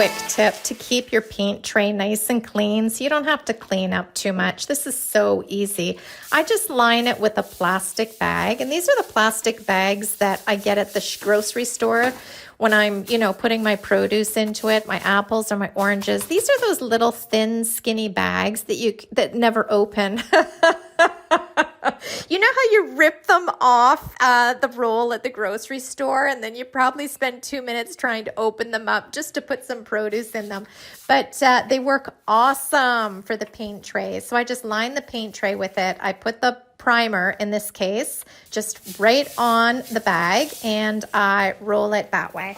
quick tip to keep your paint tray nice and clean so you don't have to clean up too much. This is so easy. I just line it with a plastic bag, and these are the plastic bags that I get at the grocery store when I'm, putting my produce into it, my apples or my oranges. These are those little thin, skinny bags that never open. You know how you rip them off the roll at the grocery store, and then you probably spend 2 minutes trying to open them up just to put some produce in them. But they work awesome for the paint tray. So I just line the paint tray with it. I put the primer, in this case, just right on the bag, and I roll it that way.